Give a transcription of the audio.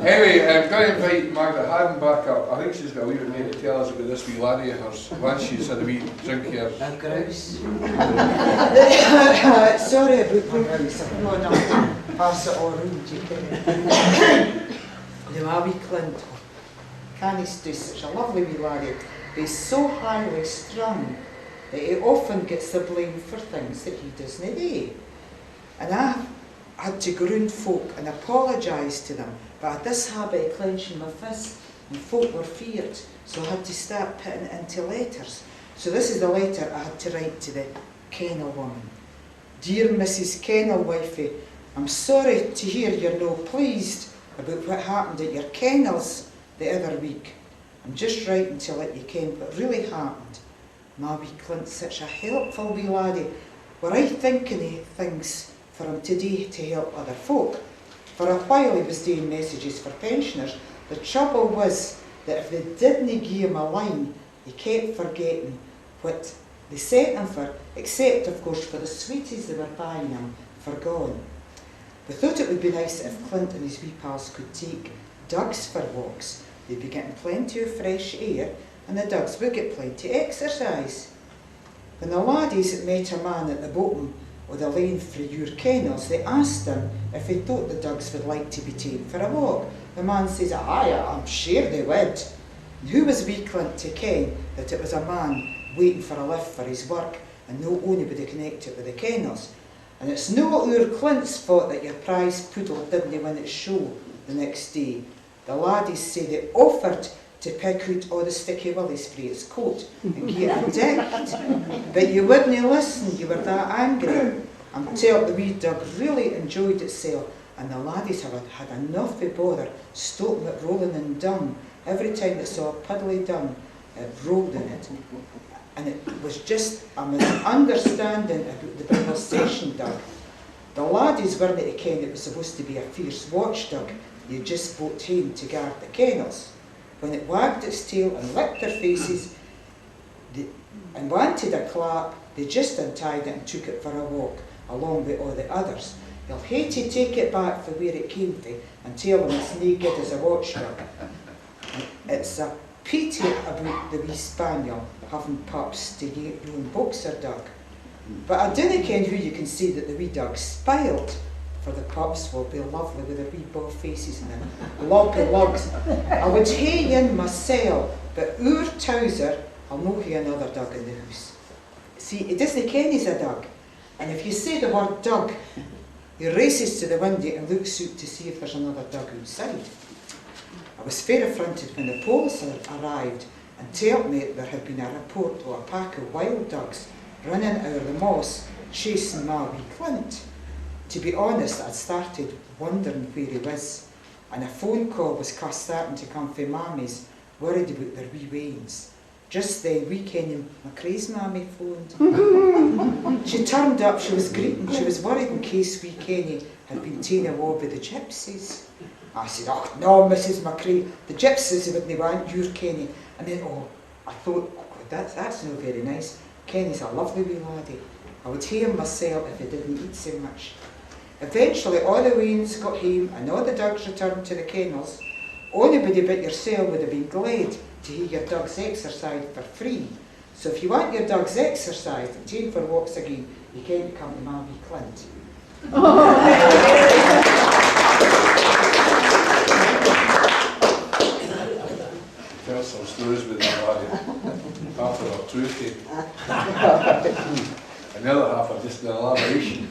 Anyway, I'm going to invite Margaret Hadden back up. I think she's got a wee bit more to tell us about this wee laddie of hers once she's had a wee drink here. A grouse. Sorry about the grouse, I've not enough to pass it all round, you know, wee Clint, Canny's do such a lovely wee laddie, but he's so highly strung that he often gets the blame for things that he doesn't do. And I had to go round folk and apologise to them, but I had this habit of clenching my fist, and folk were feared, so I had to start putting it into letters. So this is the letter I had to write to the kennel woman. Dear Mrs. Kennel Wifey, I'm sorry to hear you're no pleased about what happened at your kennels the other week. I'm just writing to let you ken what really happened. My wee Clint's such a helpful wee laddie. Were I thinking of things for him today to help other folk? For a while he was doing messages for pensioners. The trouble was that if they didn't give him a line, he kept forgetting what they sent him for, except of course for the sweeties they were buying him for gone. We thought it would be nice if Clint and his wee pals could take dugs for walks. They'd be getting plenty of fresh air and the dugs would get plenty of exercise. When the laddies met a man at the bottom of the lane for your kennels, they asked him if he thought the dugs would like to be taken for a walk. The man says, aye, I'm sure they would. And who was wee Clint to ken that it was a man waiting for a lift for his work and no only would he connect it with the kennels? And it's no Oor Clint's fault that your prize poodle didn't win its show the next day. The laddies say they offered to pick out all the sticky willies for its coat and get it dicked. But you wouldn't listen, you were that angry. I'm told the wee dog really enjoyed itself, and the laddies had enough of bother stopping it rolling in dung. Every time it saw a puddly dung, it rolled in it. And it was just a misunderstanding about the Birniehill station dog. The laddies weren't to ken it was supposed to be a fierce watchdog. You just brought home to guard the kennels. When it wagged its tail and licked their faces and wanted a clap, they just untied it and took it for a walk, along with all the others. You'll hate to take it back for where it came from and tell them it's no good as a watchdog. It's a pity about the wee spaniel having pups to get your own boxer dog. But I dinna ken who you can say that the wee dog spiled, for the pups will be lovely with their wee bow faces and their loppy lugs. I would hae in myself, but Oor Towser, I'll no hae another dog in the house. See, he doesn't ken he's a dog, and if you say the word dog, he races to the window and looks out to see if there's another dog outside. I was fair affronted when the police arrived and told me there had been a report of a pack of wild dogs running out of the moss chasing my wee Clint. To be honest, I'd started wondering where he was, and a phone call was starting to come from mammies, worried about their wee wains. Just then, wee Kenny McRae's mammy phoned. She turned up, she was greeting, she was worried in case wee Kenny had been taken away by the gypsies. I said, oh no, Mrs. McRae, the gypsies wouldn't want your Kenny. And then, I thought, that's not very nice. Kenny's a lovely wee laddie. I would hear him myself if he didn't eat so much. Eventually, all the wains got home and all the dogs returned to the kennels. Anybody but yourself would have been glad to hear your dogs exercise for free. So if you want your dogs exercised and taken for walks again, you can't come to my wee Clint. Tell some stories with that laddie. Half of them are truthy. And the other half are just an elaboration.